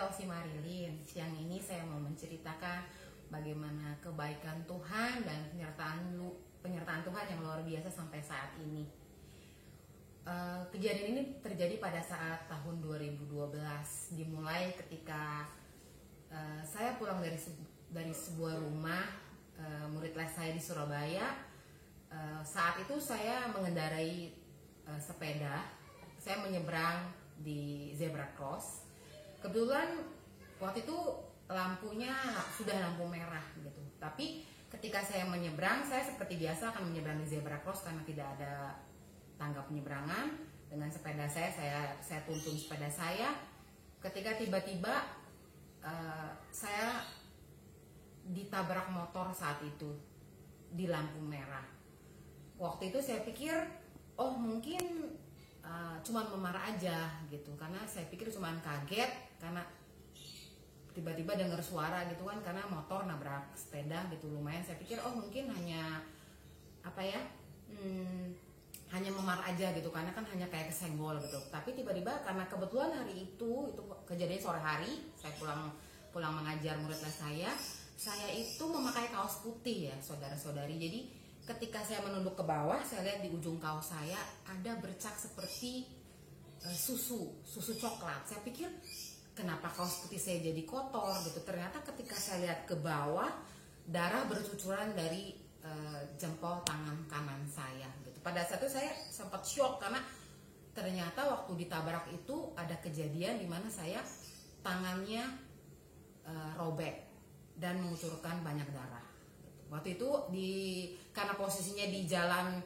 Osi Marilyn. Siang ini saya mau menceritakan bagaimana kebaikan Tuhan dan penyertaan Tuhan yang luar biasa sampai saat ini. Kejadian ini terjadi pada saat tahun 2012, dimulai ketika saya pulang dari sebuah rumah murid les saya di Surabaya. Saat itu saya mengendarai sepeda, saya menyeberang di zebra cross. Kebetulan waktu itu lampunya sudah lampu merah gitu. Tapi ketika saya menyeberang, saya seperti biasa akan menyeberang di zebra cross karena tidak ada tangga penyeberangan. Dengan sepeda saya tuntun sepeda saya. Ketika tiba-tiba saya ditabrak motor saat itu di lampu merah. Waktu itu saya pikir, oh mungkin cuman memarah aja gitu, karena saya pikir cuman kaget karena tiba-tiba dengar suara gitu kan, karena motor nabrak sepeda gitu. Lumayan saya pikir oh mungkin hanya hanya memar aja gitu, karena kan hanya kayak kesenggol gitu. Tapi tiba-tiba karena kebetulan hari itu kejadian sore hari, saya pulang mengajar murid les saya itu memakai kaos putih ya saudara-saudari. Jadi ketika saya menunduk ke bawah, saya lihat di ujung kaos saya ada bercak seperti susu coklat. Saya pikir kenapa kaos putih saya jadi kotor gitu. Ternyata ketika saya lihat ke bawah, darah bercucuran dari jempol tangan kanan saya gitu. Pada saat itu saya sempat shock karena ternyata waktu ditabrak itu ada kejadian di mana saya tangannya robek dan mengucurkan banyak darah. Waktu itu karena posisinya di jalan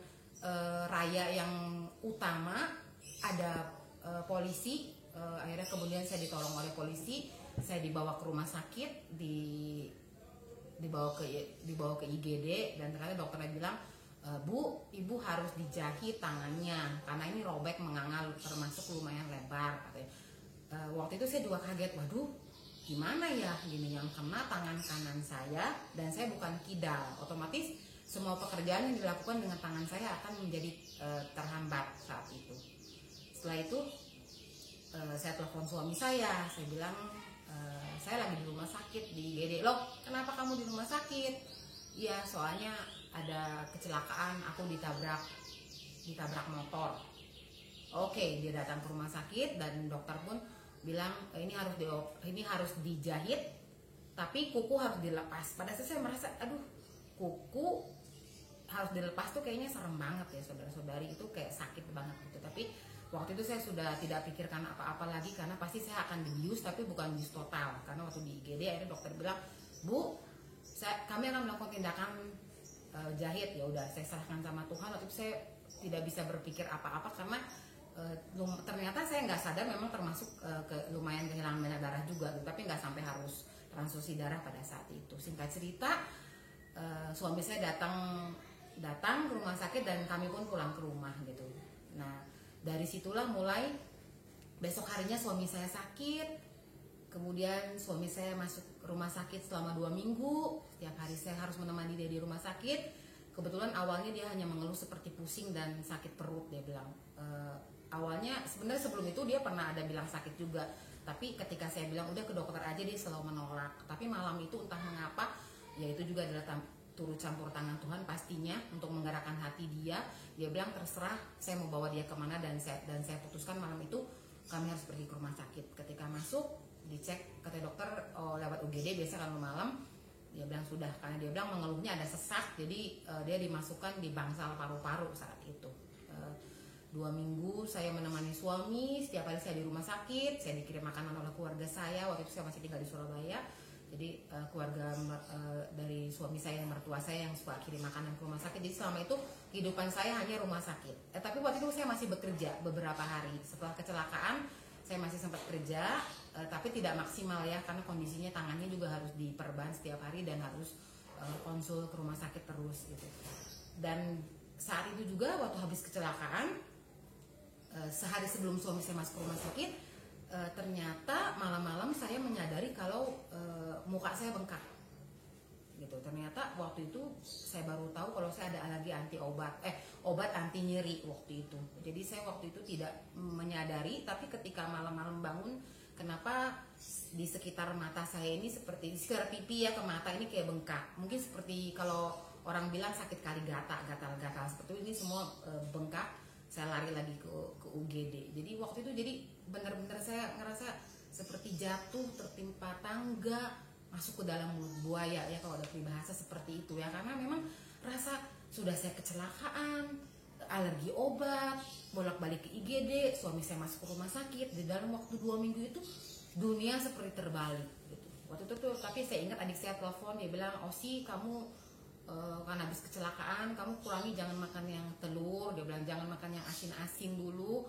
raya yang utama, ada polisi. Akhirnya kemudian saya ditolong oleh polisi, saya dibawa ke rumah sakit, dibawa ke IGD, dan ternyata dokternya bilang, Bu, ibu harus dijahit tangannya karena ini robek mengangal, termasuk lumayan lebar katanya. Waktu itu saya juga kaget, waduh gimana ya gini, yang kena tangan kanan saya dan saya bukan kidal, otomatis semua pekerjaan yang dilakukan dengan tangan saya akan menjadi terhambat saat itu. Setelah itu saya telepon suami saya bilang saya lagi di rumah sakit di IGD. Loh, kenapa kamu di rumah sakit? Iya, soalnya ada kecelakaan, aku ditabrak motor. Oke, dia datang ke rumah sakit dan dokter pun bilang ini harus dijahit, tapi kuku harus dilepas. Pada saat saya merasa, aduh, kuku harus dilepas tuh kayaknya serem banget ya saudara-saudari, itu kayak sakit banget gitu. Tapi waktu itu saya sudah tidak pikirkan apa-apa lagi karena pasti saya akan dibius, tapi bukan bius total. Karena waktu di IGD akhirnya dokter bilang, Bu, kami akan melakukan tindakan jahit. Ya udah, saya serahkan sama Tuhan. Waktu itu saya tidak bisa berpikir apa-apa karena ternyata saya nggak sadar, memang termasuk lumayan kehilangan banyak darah juga, tapi nggak sampai harus transfusi darah pada saat itu. Singkat cerita, suami saya datang ke rumah sakit dan kami pun pulang ke rumah gitu. Nah, dari situlah mulai besok harinya suami saya sakit. Kemudian suami saya masuk rumah sakit selama 2 minggu. Setiap hari saya harus menemani dia di rumah sakit. Kebetulan awalnya dia hanya mengeluh seperti pusing dan sakit perut, dia bilang. Awalnya sebenarnya sebelum itu dia pernah ada bilang sakit juga, tapi ketika saya bilang udah ke dokter aja, dia selalu menolak. Tapi malam itu entah mengapa, ya itu juga adalah turut campur tangan Tuhan pastinya untuk menggerakkan hati dia. Dia bilang terserah saya mau bawa dia kemana, dan saya putuskan malam itu kami harus pergi ke rumah sakit. Ketika masuk dicek, kata dokter lewat UGD biasa kalau malam, dia bilang sudah, karena dia bilang mengeluhnya ada sesak, jadi dia dimasukkan di bangsal paru-paru saat itu. 2 minggu saya menemani suami, setiap hari saya di rumah sakit, saya dikirim makanan oleh keluarga saya. Waktu itu saya masih tinggal di Surabaya, jadi keluarga dari suami saya, yang mertua saya yang suka kirim makanan ke rumah sakit. Jadi selama itu kehidupan saya hanya rumah sakit. Tapi waktu itu saya masih bekerja beberapa hari. Setelah kecelakaan saya masih sempat kerja, tapi tidak maksimal ya, karena kondisinya tangannya juga harus diperban setiap hari dan harus konsul ke rumah sakit terus gitu. Dan saat itu juga waktu habis kecelakaan, sehari sebelum suami saya masuk ke rumah sakit, ternyata malam-malam saya menyadari kalau muka saya bengkak gitu. Ternyata waktu itu saya baru tahu kalau saya ada alergi obat anti nyeri waktu itu. Jadi saya waktu itu tidak menyadari, tapi ketika malam-malam bangun kenapa di sekitar mata saya ini seperti di sekitar pipi ya ke mata ini kayak bengkak. Mungkin seperti kalau orang bilang sakit kali gatal-gatal seperti ini semua bengkak. Saya lari lagi ke UGD. Jadi waktu itu jadi benar-benar saya ngerasa seperti jatuh tertimpa tangga masuk ke dalam mulut buaya ya, kalau ada peribahasa seperti itu ya, karena memang rasa sudah saya kecelakaan, alergi obat, bolak-balik ke IGD, suami saya masuk ke rumah sakit, di dalam waktu 2 minggu itu dunia seperti terbalik gitu. Waktu itu tuh, tapi saya ingat adik saya telepon, dia bilang, Osi kamu karena habis kecelakaan kamu kurangi, jangan makan yang telur, dia bilang jangan makan yang asin-asin dulu,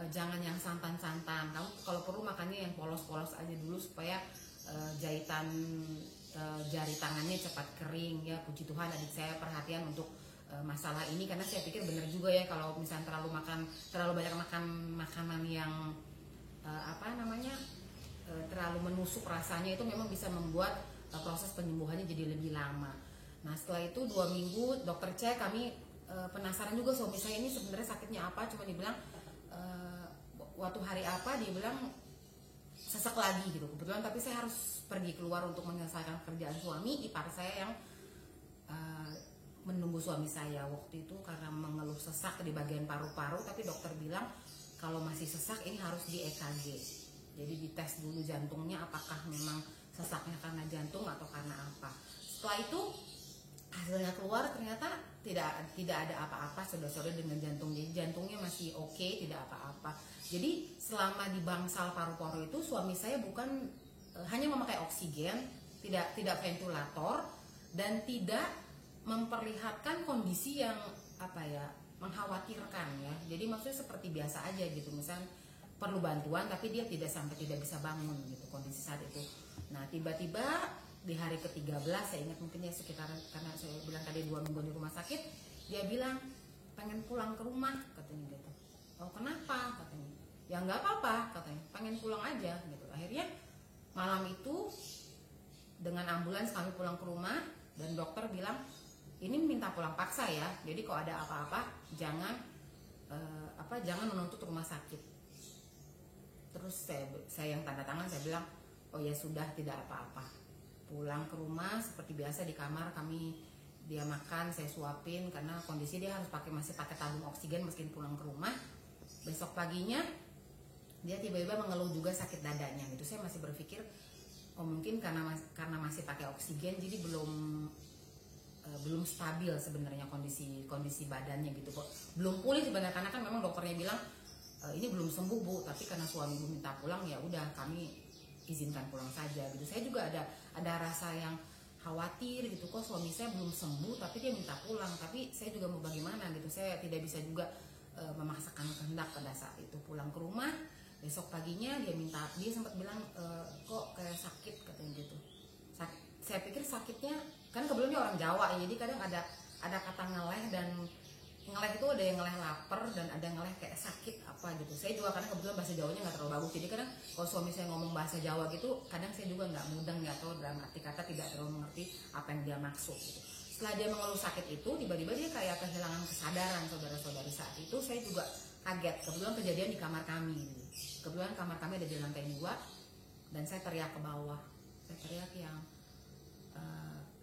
jangan yang santan-santan, kamu kalau perlu makannya yang polos-polos aja dulu supaya jahitan jari tangannya cepat kering ya. Puji Tuhan adik saya perhatian untuk masalah ini, karena saya pikir benar juga ya kalau misalnya terlalu banyak makan makanan yang terlalu menusuk rasanya, itu memang bisa membuat proses penyembuhannya jadi lebih lama. Nah setelah itu 2 minggu dokter cek, kami penasaran juga suami saya ini sebenarnya sakitnya apa, cuma dibilang waktu hari apa dia bilang sesek lagi gitu. Kebetulan tapi saya harus pergi keluar untuk menyelesaikan kerjaan suami, ipar saya yang menunggu suami saya waktu itu karena mengeluh sesak di bagian paru-paru, tapi dokter bilang kalau masih sesak ini harus di EKG. Jadi dites dulu jantungnya apakah memang sesaknya karena jantung atau karena apa. Setelah itu hasilnya keluar, ternyata tidak ada apa-apa saudara-saudara dengan jantungnya. Jantungnya masih oke, tidak apa-apa. Jadi selama di bangsal paru-paru itu suami saya bukan hanya memakai oksigen, tidak ventilator, dan tidak memperlihatkan kondisi yang mengkhawatirkan ya. Jadi maksudnya seperti biasa aja gitu, misal perlu bantuan tapi dia tidak bisa bangun gitu kondisi saat itu. Nah tiba-tiba di hari ke-13 saya ingat mungkin ya sekitar, karena saya bilang tadi 2 minggu di rumah sakit, dia bilang pengen pulang ke rumah katanya gitu. Oh kenapa katanya? Ya nggak apa-apa katanya, pengen pulang aja gitu. Akhirnya malam itu dengan ambulans kami pulang ke rumah, dan dokter bilang ini minta pulang paksa ya, jadi kalau ada apa-apa jangan menuntut rumah sakit. Terus saya yang tanda tangan, saya bilang oh ya sudah tidak apa-apa. Pulang ke rumah seperti biasa di kamar kami, dia makan, saya suapin karena kondisi dia harus masih pakai tabung oksigen meski pulang ke rumah. Besok paginya dia tiba-tiba mengeluh juga sakit dadanya gitu. Saya masih berpikir oh mungkin karena masih pakai oksigen jadi belum stabil sebenarnya kondisi badannya gitu kok. Belum pulih sebenarnya, karena kan memang dokternya bilang ini belum sembuh Bu, tapi karena suami Bu minta pulang ya udah kami izinkan pulang saja gitu. Saya juga ada rasa yang khawatir gitu, kok suami saya belum sembuh tapi dia minta pulang, tapi saya juga mau bagaimana gitu. Saya tidak bisa juga memaksakan kehendak pada saat itu. Pulang ke rumah, besok paginya dia sempat bilang kok kayak sakit katanya gitu. Saya pikir sakitnya kan kebetulan orang Jawa ya, jadi kadang ada kata ngeleh, dan ngeleh itu ada yang ngeleh lapar dan ada yang ngeleh kayak sakit apa gitu. Saya juga karena kebetulan bahasa Jawanya nggak terlalu bagus, jadi kadang kalau suami saya ngomong bahasa Jawa gitu kadang saya juga nggak mudeng ya, atau dalam arti kata tidak terlalu mengerti apa yang dia maksud gitu. Setelah dia mengeluh sakit itu, tiba-tiba dia kayak kehilangan kesadaran saudara-saudari. Saat itu saya juga kaget, kebetulan kejadian di kamar kami gitu. Kebetulan kamar kami ada di lantai 2, dan saya teriak ke bawah,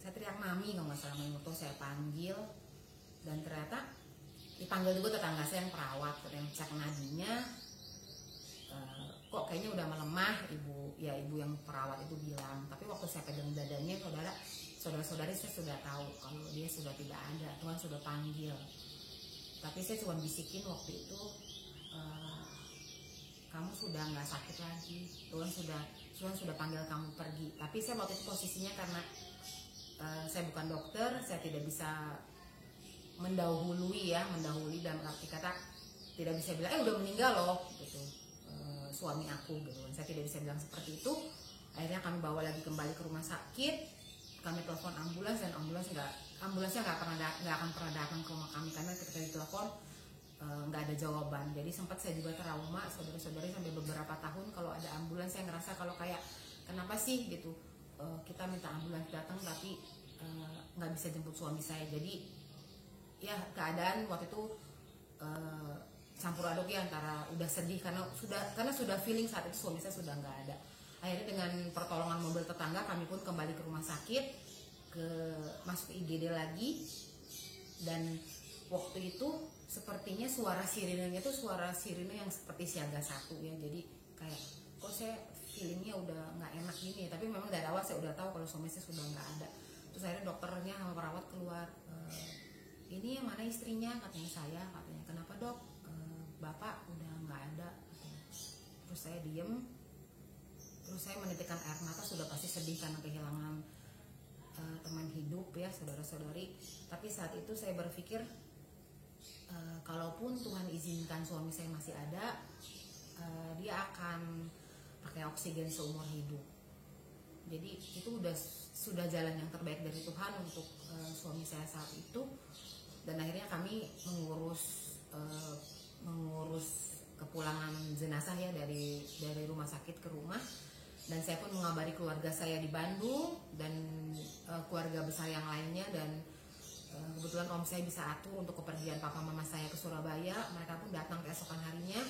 saya teriak mami kalau nggak salah, waktu saya panggil, dan ternyata dipanggil juga tetangga saya yang perawat, yang cek nadinya, kok kayaknya udah melemah ibu yang perawat itu bilang. Tapi waktu saya pegang dadanya saudara-saudari saya sudah tahu kalau dia sudah tidak ada, Tuhan sudah panggil. Tapi saya cuma bisikin waktu itu, kamu sudah nggak sakit lagi, Tuhan sudah panggil kamu pergi. Tapi saya waktu itu posisinya karena saya bukan dokter, saya tidak bisa mendahului dalam arti kata tidak bisa bilang udah meninggal loh gitu suami aku gitu. Saya tidak bisa bilang seperti itu. Akhirnya kami bawa lagi kembali ke rumah sakit, kami telepon ambulans, dan ambulansnya nggak akan pernah datang ke rumah kami karena ketika ditelepon nggak ada jawaban. Jadi sempat saya juga trauma saudara-saudari sampai beberapa tahun kalau ada ambulans saya ngerasa kalau kayak kenapa sih gitu kita minta ambulans datang tapi nggak bisa jemput suami saya. Jadi ya keadaan waktu itu campur aduk ya, antara udah sedih karena sudah feeling saat itu suami saya sudah nggak ada. Akhirnya dengan pertolongan mobil tetangga kami pun kembali ke rumah sakit, masuk ke IGD lagi. Dan waktu itu sepertinya suara sirinenya tuh suara sirine yang seperti siaga 1 ya. Jadi kayak kok saya feelingnya udah nggak enak gini ya. Tapi memang dari awal saya udah tahu kalau suami saya sudah nggak ada. Terus akhirnya dokternya sama perawat keluar, ini yang mana istrinya, katanya saya. Katanya kenapa dok, bapak udah nggak ada, katanya. Terus saya diem, terus saya menitikkan air mata, sudah pasti sedih karena kehilangan teman hidup ya, saudara-saudari. Tapi saat itu saya berpikir, kalaupun Tuhan izinkan suami saya masih ada, dia akan pakai oksigen seumur hidup. Jadi itu sudah jalan yang terbaik dari Tuhan untuk suami saya saat itu. Dan akhirnya kami mengurus kepulangan jenazah ya dari rumah sakit ke rumah. Dan saya pun mengabari keluarga saya di Bandung dan keluarga besar yang lainnya. Dan kebetulan om saya bisa atur untuk kepergian papa mama saya ke Surabaya. Mereka pun datang keesokan harinya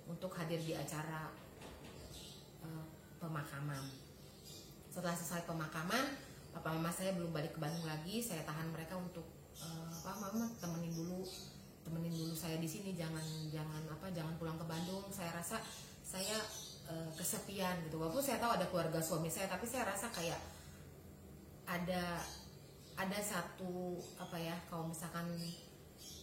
untuk hadir di acara pemakaman. Setelah selesai pemakaman, papa mama saya belum balik ke Bandung lagi. Saya tahan mereka untuk mama temenin dulu saya di sini, jangan pulang ke Bandung. Saya rasa saya kesepian gitu. Walaupun saya tahu ada keluarga suami saya, tapi saya rasa kayak ada satu kalau misalkan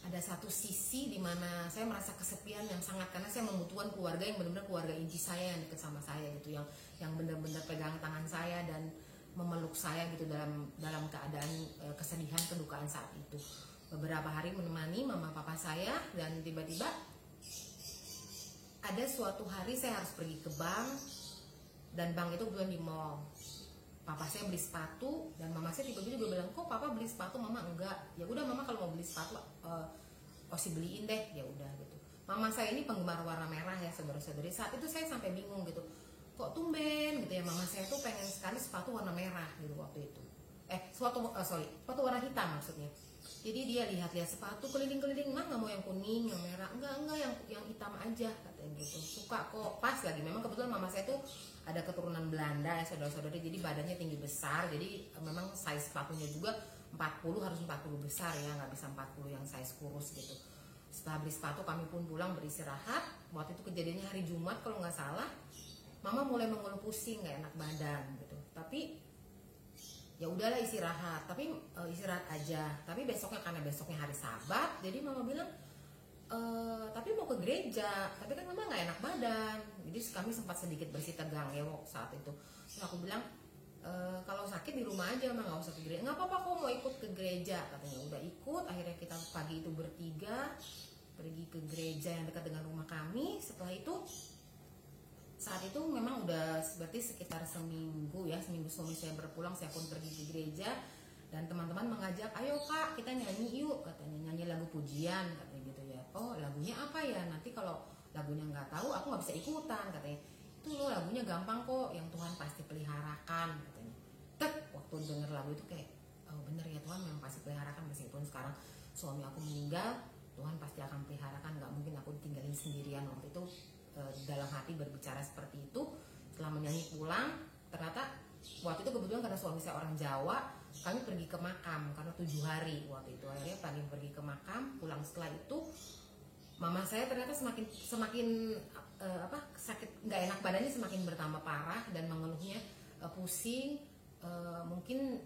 ada satu sisi di mana saya merasa kesepian yang sangat, karena saya membutuhkan keluarga yang benar-benar keluarga inti saya yang dekat sama saya gitu, yang benar-benar pegang tangan saya dan memeluk saya gitu dalam keadaan kesedihan, kedukaan saat itu. Beberapa hari menemani mama papa saya, dan tiba-tiba ada suatu hari saya harus pergi ke bank, dan bank itu kebetulan di mall. Papa saya beli sepatu, dan mama saya tiba-tiba bilang, kok papa beli sepatu, mama enggak. Ya udah mama kalau mau beli sepatu Osi beliin deh, ya udah gitu. Mama saya ini penggemar warna merah ya, saudara-saudari. Saat itu saya sampai bingung gitu, kok tumben gitu ya, mama saya tuh pengen sekali sepatu warna merah gitu waktu itu. Sepatu warna hitam maksudnya. Jadi dia lihat-lihat sepatu keliling-keliling, mah nggak mau yang kuning, yang merah, enggak yang hitam aja katanya gitu. Suka kok, pas lagi. Memang kebetulan mama saya tuh ada keturunan Belanda ya, saudara-saudari. Jadi badannya tinggi besar, jadi memang size sepatunya juga 40 harus 40 besar ya, nggak bisa 40 yang size kurus gitu. Setelah beli sepatu kami pun pulang beristirahat. Waktu itu kejadiannya hari Jumat kalau nggak salah. Mama mulai mengeluh pusing, nggak enak badan gitu. Tapi ya udahlah istirahat, tapi istirahat aja. Tapi besoknya, karena besoknya hari Sabat, jadi mama bilang tapi mau ke gereja, tapi kan mama nggak enak badan. Jadi kami sempat sedikit bersih tegang ya saat itu. Terus aku bilang kalau sakit di rumah aja mah, nggak usah ke gereja. Nggak apa-apa, kok mau ikut ke gereja katanya. Udah ikut. Akhirnya kita pagi itu bertiga pergi ke gereja yang dekat dengan rumah kami. Setelah itu, saat itu memang udah berarti sekitar seminggu suami saya berpulang, saya pun pergi ke gereja. Dan teman-teman mengajak, ayo kak kita nyanyi yuk katanya, nyanyi lagu pujian katanya gitu ya. Oh lagunya apa ya, nanti kalau lagunya nggak tahu aku nggak bisa ikutan katanya. Itu loh lagunya gampang kok, yang Tuhan pasti peliharakan katanya. Waktu denger lagu itu kayak, oh bener ya, Tuhan memang pasti peliharakan. Meskipun sekarang suami aku meninggal, Tuhan pasti akan peliharakan, nggak mungkin aku ditinggalin sendirian. Waktu itu dalam hati berbicara seperti itu. Setelah menyanyi pulang, ternyata waktu itu kebetulan karena suami saya orang Jawa, kami pergi ke makam karena 7 hari waktu itu. Akhirnya pergi ke makam, pulang setelah itu mama saya ternyata semakin sakit, nggak enak badannya semakin bertambah parah dan mengeluhnya pusing, mungkin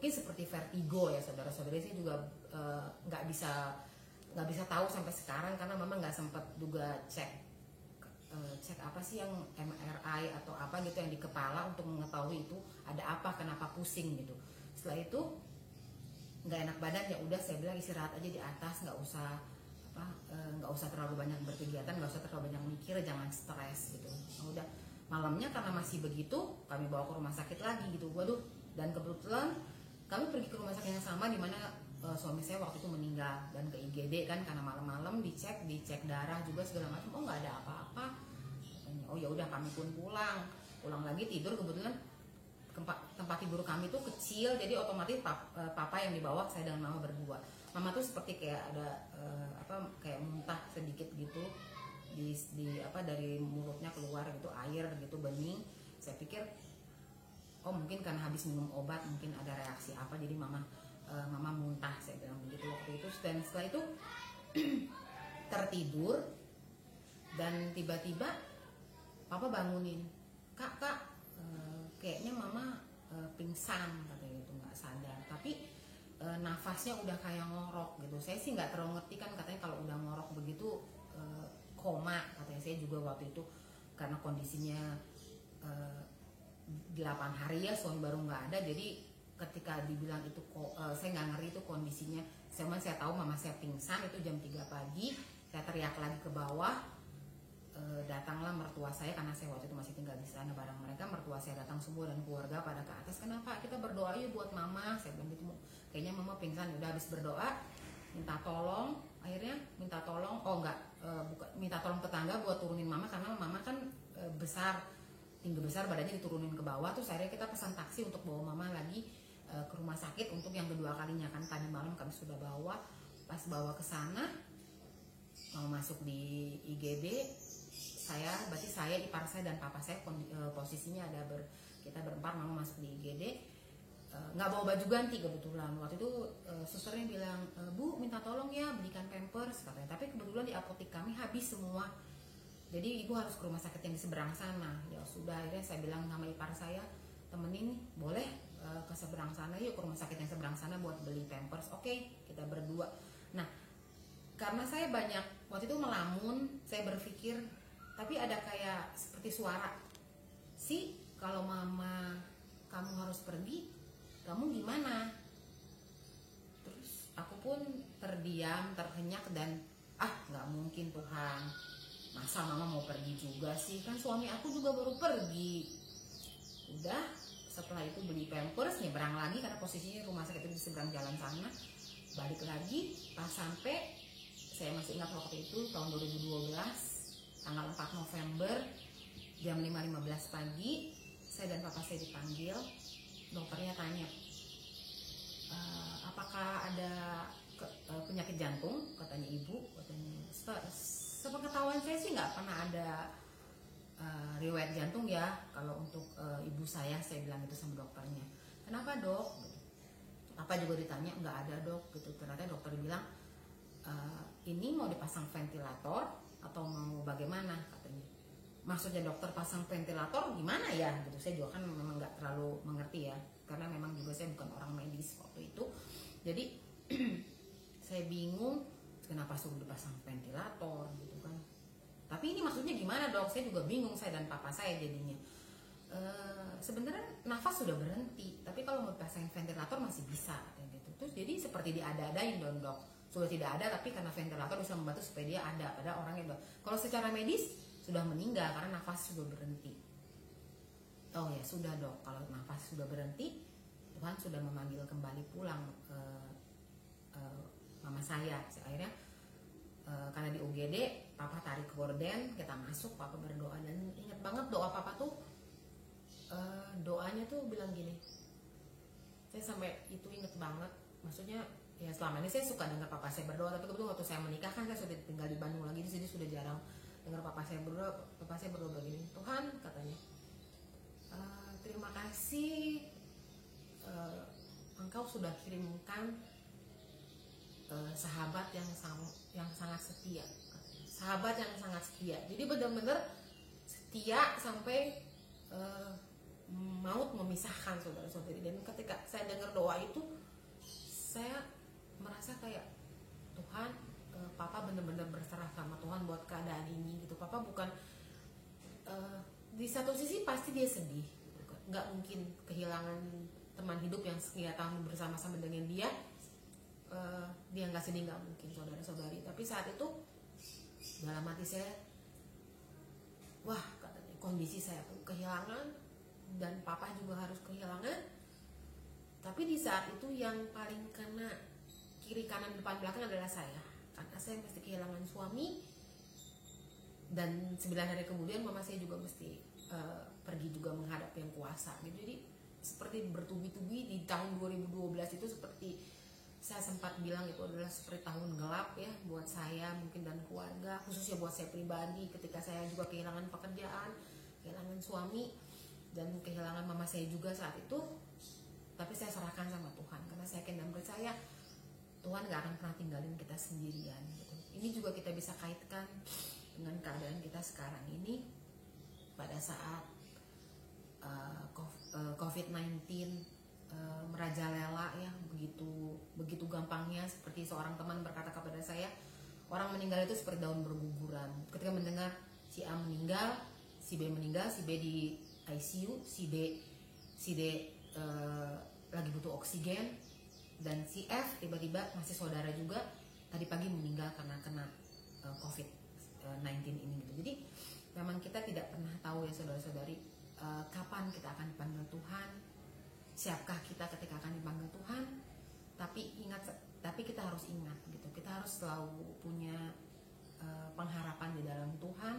seperti vertigo ya saudara-saudari. Saya juga nggak bisa tahu sampai sekarang karena mama nggak sempat juga cek apa sih yang MRI atau apa gitu yang di kepala untuk mengetahui itu ada apa, kenapa pusing gitu. Setelah itu nggak enak badan, ya udah saya bilang istirahat aja di atas, nggak usah terlalu banyak berkegiatan, nggak usah terlalu banyak mikir, jangan stres gitu. Udah malamnya karena masih begitu kami bawa ke rumah sakit lagi gitu. Waduh, dan kebetulan kami pergi ke rumah sakit yang sama di mana suami saya waktu itu meninggal, dan ke IGD kan karena malam-malam dicek darah juga segala macam. Oh nggak ada apa-apa katanya. Oh ya udah kami pun pulang lagi tidur. Kebetulan tempat tidur kami tuh kecil, jadi otomatis papa yang di bawah, saya dengan mama berdua. Mama tuh seperti kayak ada kayak muntah sedikit gitu di dari mulutnya keluar gitu air gitu bening. Saya pikir oh mungkin karena habis minum obat, mungkin ada reaksi apa, jadi mama muntah, saya bilang begitu waktu itu. Dan setelah itu tertidur dan tiba-tiba papa bangunin, kak kayaknya mama pingsan katanya gitu, nggak sadar, tapi nafasnya udah kayak ngorok gitu. Saya sih nggak terlalu ngerti kan, katanya kalau udah ngorok begitu koma katanya. Saya juga waktu itu karena kondisinya 8 hari ya, suami baru nggak ada, jadi ketika dibilang itu saya nggak ngerti itu kondisinya. Saya tahu mama saya pingsan itu jam 3 pagi. Saya teriak lagi ke bawah, datanglah mertua saya, karena saya waktu itu masih tinggal di sana bareng mereka. Mertua saya datang semua dan keluarga pada ke atas. Kenapa? Kita berdoa yuk buat mama, saya bilang gitu. Kayaknya mama pingsan. Udah habis berdoa minta tolong, akhirnya minta tolong, minta tolong tetangga buat turunin mama, karena mama kan besar, tinggi besar, badannya diturunin ke bawah. Terus akhirnya kita pesan taksi untuk bawa mama lagi ke rumah sakit untuk yang kedua kalinya. Kan tadi malam kami sudah bawa. Pas bawa ke sana, mau masuk di IGD, berarti saya, ipar saya dan papa saya posisinya kita berempat mau masuk di IGD. Nggak bawa baju ganti kebetulan. Waktu itu susternya bilang, Bu minta tolong ya belikan pampers katanya. Tapi kebetulan di apotek kami habis semua. Jadi ibu harus ke rumah sakit yang di seberang sana. Ya sudah, akhirnya saya bilang sama ipar saya, temenin boleh ke seberang sana yuk, ke rumah sakit yang seberang sana buat beli pampers. Oke, kita berdua. Nah, karena saya banyak waktu itu melamun, saya berpikir, tapi ada kayak seperti suara, kalau mama kamu harus pergi, kamu gimana? Terus aku pun terdiam, terhenyak, dan nggak mungkin Tuhan, masa mama mau pergi juga sih, kan suami aku juga baru pergi. Udah, setelah itu beli pampers, nyebrang lagi karena posisinya rumah sakit itu di seberang jalan sana. Balik lagi, pas sampai, saya masih ingat waktu itu tahun 2012, tanggal 4 November jam 5.15 pagi, saya dan papa saya dipanggil. Dokternya tanya, apakah ada penyakit jantung, katanya ibu. Katanya sepengetahuan saya sih nggak pernah ada riwayat jantung ya kalau untuk ibu saya bilang itu sama dokternya. Kenapa dok? Apa juga ditanya, nggak ada dok gitu. Ternyata dokter bilang, ini mau dipasang ventilator atau mau bagaimana katanya. Maksudnya dokter pasang ventilator gimana ya gitu. Saya juga kan memang nggak terlalu mengerti ya, karena memang juga saya bukan orang medis waktu itu. Jadi saya bingung kenapa suruh dipasang ventilator gitu kan. Tapi ini maksudnya gimana dok? Saya juga bingung, saya dan papa saya jadinya. Sebenarnya nafas sudah berhenti, tapi kalau mau pasang ventilator masih bisa gitu. Terus jadi seperti diada-adain dok. Sudah tidak ada, tapi karena ventilator bisa membantu supaya dia ada pada orang yang kalau secara medis sudah meninggal karena nafas sudah berhenti. Oh ya sudah dok, kalau nafas sudah berhenti, Tuhan sudah memanggil kembali pulang mama saya. Akhirnya karena di UGD, papa tarik gorden, kita masuk, papa berdoa, dan ingat banget doa papa tuh, doanya tuh bilang gini, saya sampai itu inget banget. Maksudnya ya selama ini saya suka dengar papa saya berdoa, tapi kebetulan waktu saya menikah kan saya sudah tinggal di Bandung lagi, di sini sudah jarang dengar papa saya berdoa. Papa saya berdoa begini, Tuhan katanya, terima kasih engkau sudah kirimkan sahabat yang sangat setia, sahabat yang sangat setia. Jadi benar-benar setia sampai maut memisahkan saudara-saudari. Dan ketika saya dengar doa itu, saya merasa kayak Tuhan, papa benar-benar berserah sama Tuhan buat keadaan ini gitu. Papa bukan di satu sisi pasti dia sedih, nggak mungkin kehilangan teman hidup yang sekian tahun bersama-sama dengan dia. Dia nggak sedih, nggak mungkin saudara-saudari. Tapi saat itu dalam hati saya, wah katanya kondisi saya tuh kehilangan dan papa juga harus kehilangan. Tapi di saat itu yang paling kena kiri kanan depan belakang adalah saya, karena saya mesti kehilangan suami, dan 9 hari kemudian mama saya juga mesti pergi juga menghadap yang kuasa gitu. Jadi seperti bertubi-tubi. Di tahun 2012 itu seperti saya sempat bilang itu adalah seperti tahun gelap ya buat saya mungkin dan keluarga, khususnya buat saya pribadi, ketika saya juga kehilangan pekerjaan, kehilangan suami, dan kehilangan mama saya juga saat itu. Tapi saya serahkan sama Tuhan karena saya yakin dan percaya Tuhan gak akan pernah tinggalin kita sendirian gitu. Ini juga kita bisa kaitkan dengan keadaan kita sekarang ini pada saat COVID-19 merajalela ya, begitu gampangnya. Seperti seorang teman berkata kepada saya, orang meninggal itu seperti daun berguguran. Ketika mendengar si A meninggal, si B meninggal, si B di ICU, si D lagi butuh oksigen, dan si F tiba-tiba masih saudara juga tadi pagi meninggal karena kena COVID-19 ini gitu. Jadi memang kita tidak pernah tahu ya saudara-saudari, kapan kita akan dipanggil Tuhan, siapkah kita ketika akan dipanggil Tuhan. Tapi kita harus ingat gitu, kita harus selalu punya pengharapan di dalam Tuhan.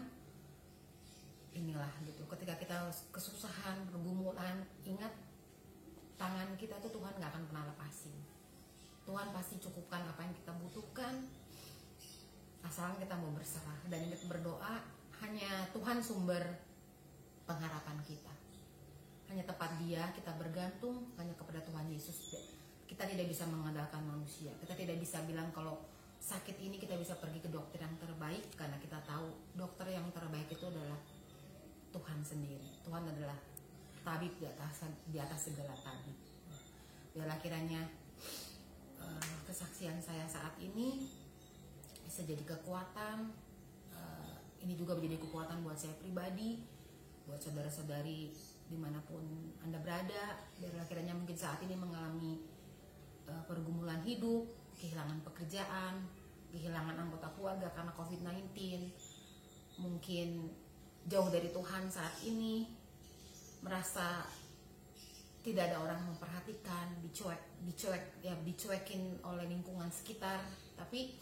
Inilah gitu, ketika kita kesusahan, pergumulan, ingat tangan kita tuh Tuhan gak akan pernah lepasin. Tuhan pasti cukupkan apa yang kita butuhkan, asalkan kita mau berserah dan kita berdoa. Hanya Tuhan sumber pengharapan kita, hanya tempat Dia kita bergantung, hanya kepada Tuhan Yesus. Kita tidak bisa mengandalkan manusia. Kita tidak bisa bilang kalau sakit ini kita bisa pergi ke dokter yang terbaik, karena kita tahu dokter yang terbaik itu adalah Tuhan sendiri. Tuhan adalah tabib di atas segala tabib. Biarlah kiranya kesaksian saya saat ini bisa jadi kekuatan. Ini juga menjadi kekuatan buat saya pribadi, buat saudara-saudari dimanapun Anda berada. Biarlah kiranya mungkin saat ini mengalami pergumulan hidup, kehilangan pekerjaan, kehilangan anggota keluarga karena COVID-19, mungkin jauh dari Tuhan saat ini, merasa tidak ada orang memperhatikan, dicuekin oleh lingkungan sekitar. Tapi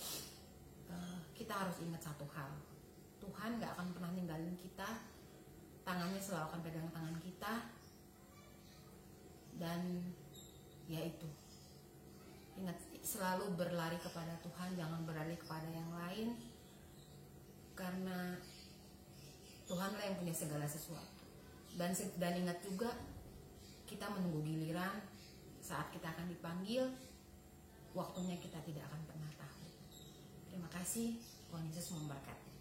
kita harus ingat satu hal, Tuhan gak akan pernah ninggalin kita, tangannya selalu akan pegang tangan kita. Dan yaitu, ingat selalu berlari kepada Tuhan, jangan berlari kepada yang lain, karena Tuhanlah yang punya segala sesuatu. Dan ingat juga, kita menunggu giliran saat kita akan dipanggil, waktunya kita tidak akan pernah tahu. Terima kasih, Tuhan Yesus memberkati.